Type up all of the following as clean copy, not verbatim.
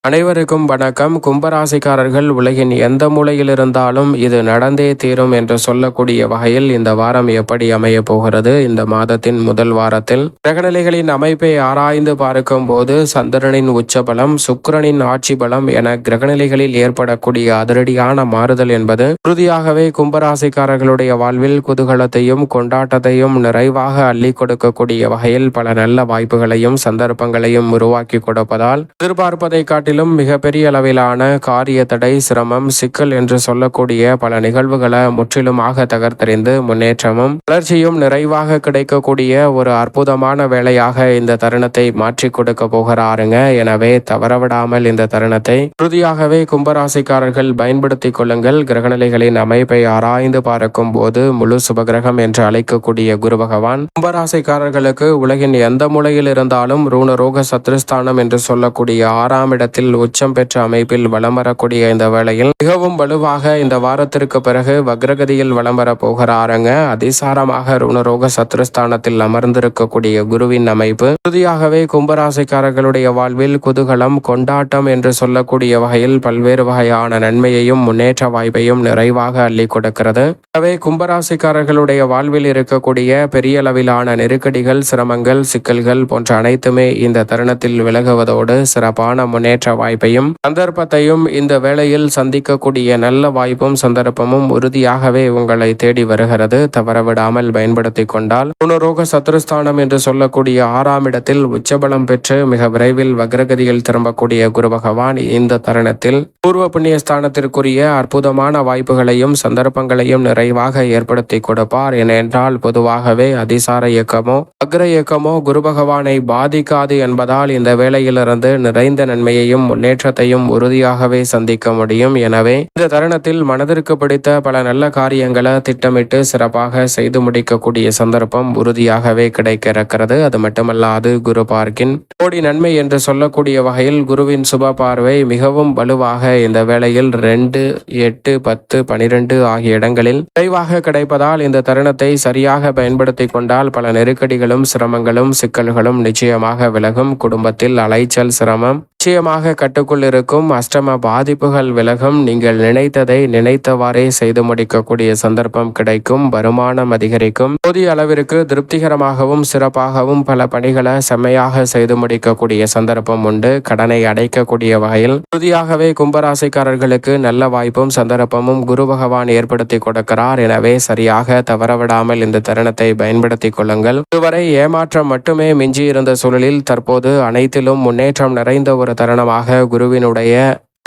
அனைவருக்கும் வணக்கம். கும்பராசிக்காரர்கள் உலகின் எந்த மூலையில் இருந்தாலும் இது நடந்தே தீரும் என்று சொல்லக்கூடிய வகையில் இந்த வாரம் எப்படி அமைய போகிறது? இந்த மாதத்தின் முதல் வாரத்தில் கிரகநிலைகளின் அமைப்பை ஆராய்ந்து பார்க்கும் போது சந்திரனின் உச்சபலம், சுக்கிரனின் ஆட்சி பலம் என கிரகநிலைகளில் ஏற்படக்கூடிய அதிரடியான மாறுதல் என்பது உறுதியாகவே கும்பராசிக்காரர்களுடைய வாழ்வில் குதூகலத்தையும் கொண்டாட்டத்தையும் நிறைவாக அள்ளி கொடுக்கக்கூடிய வகையில் பல நல்ல வாய்ப்புகளையும் சந்தர்ப்பங்களையும் உருவாக்கி கொடுப்பதால் எதிர்பார்ப்பதை காட்டி மிகப்பெரிய அளவிலான காரிய தடை, சிரமம், சிக்கல் என்று சொல்லக்கூடிய பல நிகழ்வுகளை முற்றிலுமாக தகர்த்தெறிந்து முன்னேற்றமும் வளர்ச்சியும் நிறைவாக கிடைக்கக்கூடிய ஒரு அற்புதமான வேலையாக இந்த தருணத்தை மாற்றி கொடுக்க போகிறாருங்க. எனவே தவறவிடாமல் இந்த தருணத்தை உறுதியாகவே கும்பராசிக்காரர்கள் பயன்படுத்திக் கொள்ளுங்கள். கிரகநிலைகளின் அமைப்பை ஆராய்ந்து பார்க்கும் போது முழு சுபகிரகம் என்று அழைக்கக்கூடிய குரு பகவான் கும்பராசிக்காரர்களுக்கு உலகின் எந்த மூலையில் இருந்தாலும் ரூணரோக சத்ருஸ்தானம் என்று சொல்லக்கூடிய 6ஆம் இடத்தில் உச்சம் பெற்ற அமைப்பில் வலம் வரக்கூடிய இந்த வேளையில் மிகவும் வலுவாக இந்த வாரத்திற்கு பிறகு வக்ரகதியில் வலம் வர போகிறாருங்க. அதிசாரமாக ருணரோக சத்ருஸ்தானத்தில் அமர்ந்திருக்கக்கூடிய குருவின் அமைப்பு உறுதியாகவே கும்பராசிக்காரர்களுடைய வாழ்வில் குதூகலம், கொண்டாட்டம் என்று சொல்லக்கூடிய வகையில் பல்வேறு வகையான நன்மையையும் முன்னேற்ற வாய்ப்பையும் நிறைவாக அள்ளி கொடுக்கிறது. எனவே கும்பராசிக்காரர்களுடைய வாழ்வில் இருக்கக்கூடிய பெரிய அளவிலான நெருக்கடிகள், சிரமங்கள், சிக்கல்கள் போன்ற அனைத்துமே இந்த தருணத்தில் விலகுவதோடு சிறப்பான முன்னேற்ற வாய்ப்பையும் சந்தர்ப்பத்தையும் இந்த வேளையில் சந்திக்கக்கூடிய நல்ல வாய்ப்பும் சந்தர்ப்பமும் உறுதியாகவே உங்களை தேடி வருகிறது. தவறவிடாமல் பயன்படுத்தி கொண்டால் ருணரோக சத்ருஸ்தானம் என்று சொல்லக்கூடிய 6ஆம் இடத்தில் உச்சபலம் பெற்று மிக விரைவில் வக்ரகதியில் திரும்பக்கூடிய குரு பகவான் இந்த தருணத்தில் பூர்வ புண்ணிய ஸ்தானத்திற்குரிய அற்புதமான வாய்ப்புகளையும் சந்தர்ப்பங்களையும் நிறைவாக ஏற்படுத்தி கொடுப்பார். ஏனென்றால் பொதுவாகவே அதிசார இயக்கமோ வக்ர இயக்கமோ குரு பகவானை பாதிக்காது என்பதால் இந்த வேளையிலிருந்து நிறைந்த நன்மையையும் முன்னேற்றத்தையும் உறுதியாகவே சந்திக்க முடியும். எனவே இந்த தருணத்தில் மனதிற்கு பிடித்த பல நல்ல காரியங்களை திட்டமிட்டு சிறப்பாக செய்து முடிக்கக்கூடிய சந்தர்ப்பம் உறுதியாகவே கிடைக்க இருக்கிறது. அது மட்டுமல்லாது குரு பார்க்கின் கோடி நன்மை என்று சொல்லக்கூடிய வகையில் குருவின் சுப பார்வை மிகவும் வலுவாக இந்த வேளையில் 2, 8, 10, 12 ஆகிய இடங்களில் விரைவாக கிடைப்பதால் இந்த தருணத்தை சரியாக பயன்படுத்தி கொண்டால் பல நெருக்கடிகளும் சிரமங்களும் சிக்கல்களும் நிச்சயமாக விலகும். குடும்பத்தில் அலைச்சல், சிரமம் நிச்சயமாக கட்டுக்குள் இருக்கும். அஷ்டம பாதிப்புகள் விலகும். நீங்கள் நினைத்ததை நினைத்தவாறே செய்து முடிக்கக்கூடிய சந்தர்ப்பம் கிடைக்கும். வருமானம் அதிகரிக்கும். போதிய அளவிற்கு திருப்திகரமாகவும் சிறப்பாகவும் பல பணிகளை செம்மையாக செய்து முடிக்கக்கூடிய சந்தர்ப்பம் உண்டு. கடனை அடைக்கக்கூடிய வகையில் உறுதியாகவே கும்பராசிக்காரர்களுக்கு நல்ல வாய்ப்பும் சந்தர்ப்பமும் குரு பகவான் ஏற்படுத்தி கொடுக்கிறார். எனவே சரியாக தவறவிடாமல் இந்த தருணத்தை பயன்படுத்தி கொள்ளுங்கள். இதுவரை ஏமாற்றம் மட்டுமே மிஞ்சி இருந்த சூழலில் தற்போது அனைத்திலும் முன்னேற்றம் நிறைந்த ஒரு தருணமாக குருவினுடைய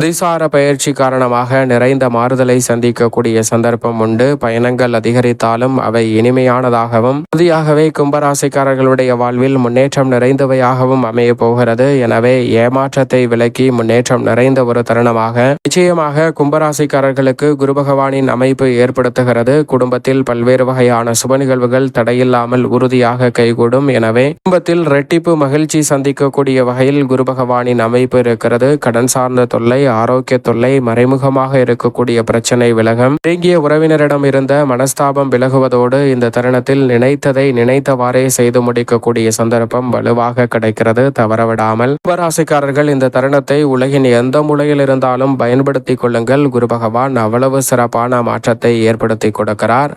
அதிசார பயிற்சி காரணமாக நிறைந்த மாறுதலை சந்திக்கக்கூடிய சந்தர்ப்பம் உண்டு. பயணங்கள் அதிகரித்தாலும் அவை இனிமையானதாகவும் உறுதியாகவே கும்பராசிக்காரர்களுடைய வாழ்வில் முன்னேற்றம் நிறைந்தவையாகவும் அமைய போகிறது. எனவே ஏமாற்றத்தை விலக்கி முன்னேற்றம் நிறைந்த ஒரு தருணமாக நிச்சயமாக கும்பராசிக்காரர்களுக்கு குரு பகவானின் அமைப்பு ஏற்படுத்துகிறது. குடும்பத்தில் பல்வேறு வகையான சுப நிகழ்வுகள் தடையில்லாமல் உறுதியாக கைகூடும். எனவே குடும்பத்தில் இரட்டிப்பு மகிழ்ச்சி சந்திக்கக்கூடிய வகையில் குரு பகவானின் அமைப்பு இருக்கிறது. கடன் சார்ந்த தொல்லை, ஆரோக்கிய தொல்லை, மறைமுகமாக இருக்கக்கூடிய பிரச்சனை விலகும். நெருங்கிய உறவினரிடம் இருந்த மனஸ்தாபம் விலகுவதோடு இந்த தருணத்தில் நினைத்ததை நினைத்தவாறே செய்து முடிக்கக்கூடிய சந்தர்ப்பம் வலுவாக கிடைக்கிறது. தவறவிடாமல் கும்பராசிக்காரர்கள் இந்த தருணத்தை உலகின் எந்த மூலையில் இருந்தாலும் பயன்படுத்திக் கொள்ளுங்கள். குரு பகவான் அவ்வளவு சிறப்பான மாற்றத்தை ஏற்படுத்தி கொடுக்கிறார்.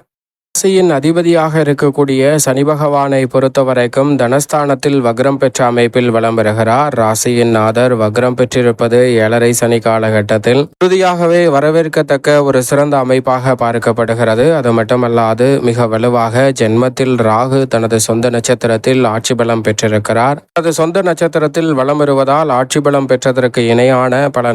ராசியின் அதிபதியாக இருக்கக்கூடிய சனி பகவானை பொறுத்த வரைக்கும் தனஸ்தானத்தில் வக்ரம் பெற்ற அமைப்பில் வலம் வருகிறார். ராசியின் நாதர் வக்ரம் பெற்றிருப்பது 7.5 சனி காலகட்டத்தில் உறுதியாகவே வரவேற்கத்தக்க ஒரு சிறந்த அமைப்பாக பார்க்கப்படுகிறது. அது மட்டுமல்லாது மிக வலுவாக ஜென்மத்தில் ராகு தனது சொந்த நட்சத்திரத்தில் ஆட்சி பலம் பெற்றிருக்கிறார். தனது சொந்த நட்சத்திரத்தில் வலம் வருவதால் ஆட்சி பலம் பெற்றதற்கு இணையான பல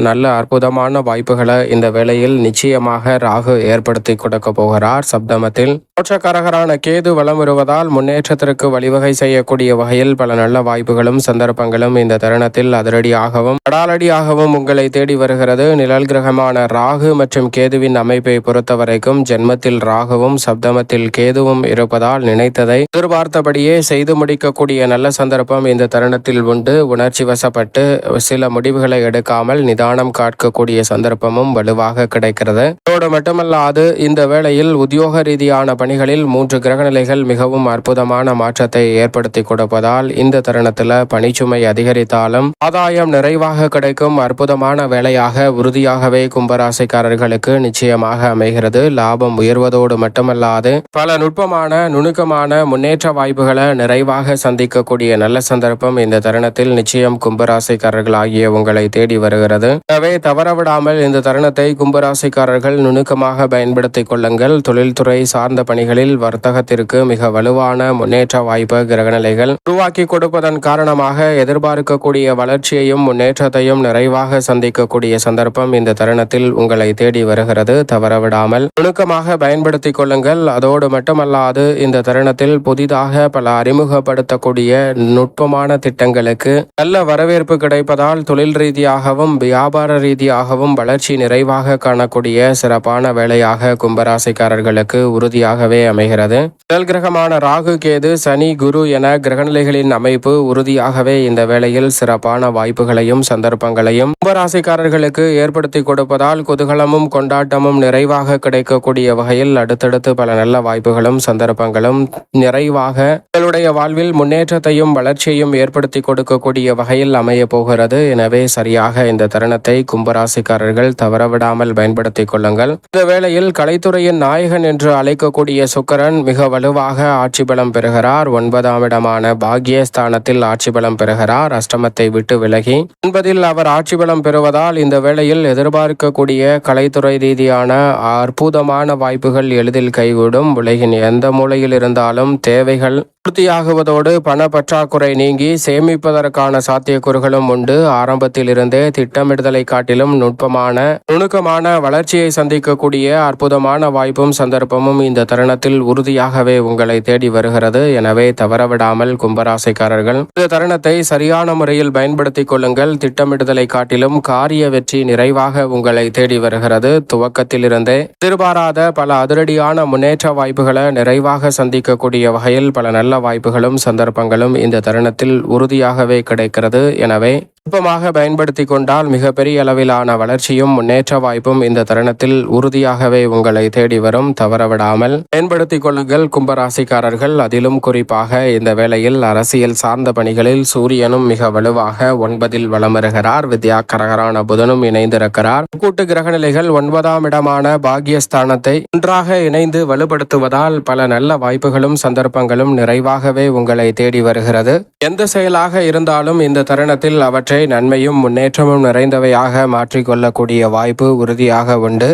நல்ல அற்புதமான வாய்ப்புகளை இந்த வேளையில் நிச்சயமாக ராகு ஏற்படுத்தி கொடுக்க போகிறார். சப்தம மோட்சக்காரகரான கேது வலம் வருவதால் முன்னேற்றத்திற்கு வழிவகை செய்யக்கூடிய வகையில் பல நல்ல வாய்ப்புகளும் சந்தர்ப்பங்களும் இந்த தருணத்தில் அதிரடியாகவும் அடாலடியாகவும் உங்களை தேடி வருகிறது. நிழல் கிரகமான ராகு மற்றும் கேதுவின் அமைப்பை பொறுத்தவரைக்கும் ஜென்மத்தில் ராகுவும் சப்தமத்தில் கேதுவும் இருப்பதால் நினைத்ததை எதிர்பார்த்தபடியே செய்து முடிக்கக்கூடிய நல்ல சந்தர்ப்பம் இந்த தருணத்தில் உண்டு. உணர்ச்சி வசப்பட்டு சில முடிவுகளை எடுக்காமல் நிதானம் காக்கக்கூடிய சந்தர்ப்பமும் வலுவாக கிடைக்கிறது. அதோடு மட்டுமல்லாது இந்த வேளையில் உத்தியோக ரீதியான பணிகளில் 3 கிரகநிலைகள் மிகவும் அற்புதமான மாற்றத்தை ஏற்படுத்தி கொடுப்பதால் இந்த தருணத்தில் பணிச்சுமை அதிகரித்தாலும் ஆதாயம் நிறைவாக கிடைக்கும் அற்புதமான வேலையாக உறுதியாகவே கும்பராசிக்காரர்களுக்கு நிச்சயமாக அமைகிறது. லாபம் உயர்வதோடு மட்டுமல்லாது பல நுட்பமான நுணுக்கமான முன்னேற்ற வாய்ப்புகளை நிறைவாக சந்திக்கக்கூடிய நல்ல சந்தர்ப்பம் இந்த தருணத்தில் நிச்சயம் கும்பராசிக்காரர்களாகிய உங்களை தேடி வருகிறது. எனவே தவறவிடாமல் இந்த தருணத்தை கும்பராசிக்காரர்கள் நுணுக்கமாக பயன்படுத்திக் கொள்ளுங்கள். தொழில்துறை சார்ந்த பணிகளில் வர்த்தகத்திற்கு மிக வலுவான முன்னேற்ற வாய்ப்பு கிரகநிலைகள் உருவாக்கி கொடுப்பதன் காரணமாக எதிர்பார்க்கக்கூடிய வளர்ச்சியையும் முன்னேற்றத்தையும் நிறைவாக சந்திக்கக்கூடிய சந்தர்ப்பம் இந்த தருணத்தில் உங்களை தேடி வருகிறது. தவறவிடாமல் நுணுக்கமாக பயன்படுத்திக் கொள்ளுங்கள். அதோடு மட்டுமல்லாது இந்த தருணத்தில் புதிதாக பல அறிமுகப்படுத்தக்கூடிய நுட்பமான திட்டங்களுக்கு நல்ல வரவேற்பு கிடைப்பதால் தொழில் ரீதியாகவும் வியாபார ரீதியாகவும் வளர்ச்சி நிறைவாக காணக்கூடிய சிறப்பான வேலையாக கும்பராசிக்காரர்களுக்கு உறுதியாகவே அமைகிறது. முதல் கிரகமான ராகு, கேது, சனி, குரு என கிரகநிலைகளின் அமைப்பு உறுதியாகவே இந்த வேளையில் சிறப்பான வாய்ப்புகளையும் சந்தர்ப்பங்களையும் கும்பராசிக்காரர்களுக்கு ஏற்படுத்தி கொடுப்பதால் குதூகலமும் கொண்டாட்டமும் நிறைவாக கிடைக்கக்கூடிய வகையில் அடுத்தடுத்து பல நல்ல வாய்ப்புகளும் சந்தர்ப்பங்களும் நிறைவாக உங்களுடைய வாழ்வில் முன்னேற்றத்தையும் வளர்ச்சியையும் ஏற்படுத்தி கொடுக்கக்கூடிய வகையில் அமைய போகிறது. எனவே சரியாக இந்த தருணத்தை கும்பராசிக்காரர்கள் தவறவிடாமல் பயன்படுத்திக் கொள்ளுங்கள். இந்த வேளையில் கலைத்துறையின் நாயகன் என்று அழைக்கக்கூடிய சுக்கிரன் மிக வலுவாக ஆட்சி பலம் பெறுகிறார். 9ஆம் இடமான பாக்யஸ்தானத்தில் ஆட்சி பலம் பெறுகிறார். அஷ்டமத்தை விட்டு விலகி 9இல் அவர் ஆட்சி பலம் பெறுவதால் இந்த வேளையில் எதிர்பார்க்கக்கூடிய கலைத்துறை ரீதியான அற்புதமான வாய்ப்புகள் எளிதில் கைகூடும். உலகின் எந்த மூலையில் இருந்தாலும் தேவைகள் பூர்த்தியாகுவதோடு பண பற்றாக்குறை நீங்கி சேமிப்பதற்கான சாத்தியக்கூறுகளும் உண்டு. ஆரம்பத்தில் இருந்தே திட்டமிடுதலை காட்டிலும் நுணுக்கமான வளர்ச்சியை சந்திக்கக்கூடிய அற்புதமான வாய்ப்பும் சந்தர்ப்பமும் இந்த தருணத்தில் உறுதியாகவே உங்களை தேடி வருகிறது. எனவே தவறவிடாமல் கும்பராசிக்காரர்கள் இந்த தருணத்தை சரியான முறையில் பயன்படுத்திக் கொள்ளுங்கள். திட்டமிடுதலை காட்டிலும் காரிய வெற்றி நிறைவாக உங்களை தேடி வருகிறது. துவக்கத்தில் இருந்தே எதிர்பாராத பல அதிரடியான முன்னேற்ற வாய்ப்புகளை நிறைவாக சந்திக்கக்கூடிய வகையில் பல நல்ல வாய்ப்புகளும் சந்தர்ப்பங்களும் இந்த தருணத்தில் உறுதியாகவே கிடைக்கிறது. எனவே நுட்பமாக பயன்படுத்தி கொண்டால் மிகப்பெரிய அளவிலான வளர்ச்சியும் முன்னேற்ற வாய்ப்பும் இந்த தருணத்தில் உறுதியாகவே உங்களை தேடி வரும். தவறவிடாமல் பயன்படுத்திக் கொள்ளுங்கள் கும்பராசிக்காரர்கள். அதிலும் குறிப்பாக இந்த வேளையில் அரசியல் சார்ந்த பணிகளில் சூரியனும் மிக வலுவாக 9இல் வலம் வருகிறார். வித்யாகரகரான புதனும் இணைந்திருக்கிறார். கூட்டு கிரகநிலைகள் 9ஆம் இடமான பாக்யஸ்தானத்தை ஒன்றாக இணைந்து வலுப்படுத்துவதால் பல நல்ல வாய்ப்புகளும் சந்தர்ப்பங்களும் நிறைவாகவே உங்களை தேடி வருகிறது. எந்த செயலாக இருந்தாலும் இந்த தருணத்தில் அவற்றை நன்மையும் முன்னேற்றமும் நிறைந்தவையாக மாற்றிக்கொள்ளக்கூடிய வாய்ப்பு உறுதியாக உண்டு.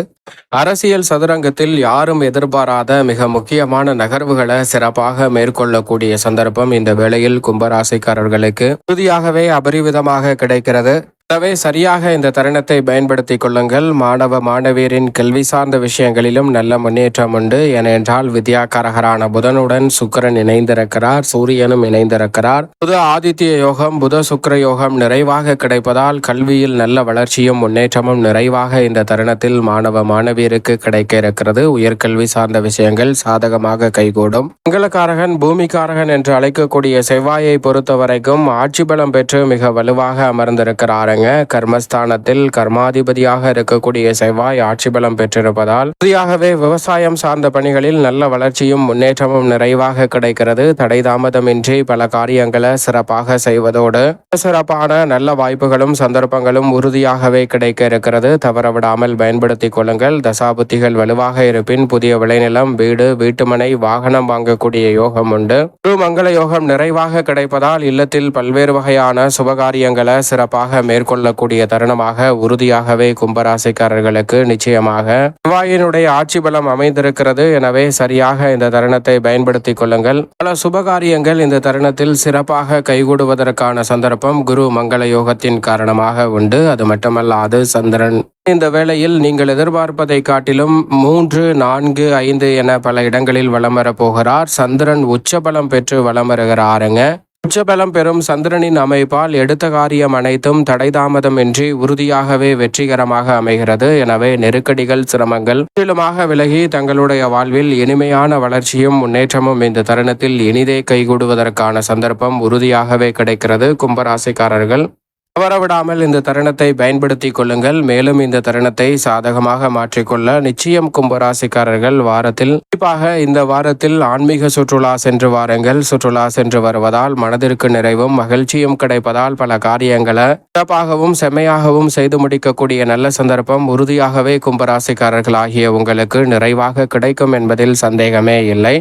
அரசியல் சதுரங்கத்தில் யாரும் எதிர்பாராத மிக முக்கியமான நகர்வுகளை சிறப்பாக மேற்கொள்ளக்கூடிய சந்தர்ப்பம் இந்த வேளையில் கும்பராசிக்காரர்களுக்கு உறுதியாகவே அபரிவிதமாக கிடைக்கிறது. எனவே சரியாக இந்த தருணத்தை பயன்படுத்திக் கொள்ளுங்கள். மாணவ மாணவியரின் கல்வி சார்ந்த விஷயங்களிலும் நல்ல முன்னேற்றம் உண்டு. ஏனென்றால் வித்யாகரகரான புதனுடன் சுக்கிரன் இணைந்திருக்கிறார். சூரியனும் இணைந்திருக்கிறார். புத ஆதித்ய யோகம் புத சுக்கிர யோகம் நிறைவாக கிடைப்பதால் கல்வியில் நல்ல வளர்ச்சியும் முன்னேற்றமும் நிறைவாக இந்த தருணத்தில் மாணவ மாணவியருக்கு கிடைக்க இருக்கிறது. உயர்கல்வி சார்ந்த விஷயங்கள் சாதகமாக கைகூடும். மங்களகாரகன் பூமிகாரகன் என்று அழைக்கக்கூடிய செவ்வாயை பொறுத்தவரைக்கும் ஆட்சி பலம் பெற்று மிக வலுவாக அமர்ந்திருக்கிறார். கர்மஸ்தானத்தில் கர்மாதிபதியாக இருக்கக்கூடிய செவ்வாய் ஆட்சி பலம் பெற்றிருப்பதால் உறுதியாகவே விவசாயம் சார்ந்த பணிகளில் நல்ல வளர்ச்சியும் முன்னேற்றமும் நிறைவாக கிடைக்கிறது. தடை தாமதமின்றி பல காரியங்களை சிறப்பாக செய்வதோடு சிறப்பான நல்ல வாய்ப்புகளும் சந்தர்ப்பங்களும் உறுதியாகவே கிடைக்க இருக்கிறது. தவறவிடாமல் பயன்படுத்திக் கொள்ளுங்கள். தசாபுத்திகள் வலுவாக இருப்பின் புதிய விளைநிலம், வீடு, வீட்டுமனை, வாகனம் வாங்கக்கூடிய யோகம் உண்டு. ஒரு மங்கள யோகம் நிறைவாக கிடைப்பதால் இல்லத்தில் பல்வேறு வகையான சுபகாரியங்களை சிறப்பாக மேற்கொள்ளக்கூடிய தருணமாக உறுதியாகவே கும்பராசிக்காரர்களுக்கு நிச்சயமாக செவ்வாயினுடைய ஆட்சி பலம் அமைந்திருக்கிறது. எனவே சரியாக இந்த தருணத்தை பயன்படுத்திக் கொள்ளுங்கள். பல சுபகாரியங்கள் இந்த தருணத்தில் சிறப்பாக கைகூடுவதற்கான சந்தர்ப்பம் குரு மங்கள யோகத்தின் காரணமாக உண்டு. அது மட்டுமல்லாது சந்திரன் இந்த வேளையில் நீங்கள் எதிர்பார்ப்பதை காட்டிலும் 3, 4, 5 என பல இடங்களில் வலம் வரப் போகிறார். சந்திரன் உச்சபலம் பெற்று வலம் வருகிறாருங்க. உச்சபலம் பெறும் சந்திரனின் அமைப்பால் எடுத்த காரியம் அனைத்தும் தடை தாமதமின்றி உறுதியாகவே வெற்றிகரமாக அமைகிறது. எனவே நெருக்கடிகள் சிரமங்கள் முற்றிலுமாக விலகி தங்களுடைய வாழ்வில் இனிமையான வளர்ச்சியும் முன்னேற்றமும் இந்த தருணத்தில் இனிதே கைகூடுவதற்கான சந்தர்ப்பம் உறுதியாகவே கிடைக்கிறது. கும்பராசிக்காரர்கள் தவறவிடாமல் இந்த தருணத்தை பயன்படுத்திக் கொள்ளுங்கள். மேலும் இந்த தருணத்தை சாதகமாக மாற்றிக்கொள்ள நிச்சயம் கும்பராசிக்காரர்கள் வாரத்தில், குறிப்பாக இந்த வாரத்தில் ஆன்மீக சுற்றுலா சென்று வாருங்கள். சுற்றுலா சென்று வருவதால் மனதிற்கு நிறைவும் மகிழ்ச்சியும் கிடைப்பதால் பல காரியங்களை சிறப்பாகவும் செம்மையாகவும் செய்து முடிக்கக்கூடிய நல்ல சந்தர்ப்பம் உறுதியாகவே கும்பராசிக்காரர்கள் ஆகிய உங்களுக்கு நிறைவாக கிடைக்கும் என்பதில் சந்தேகமே இல்லை.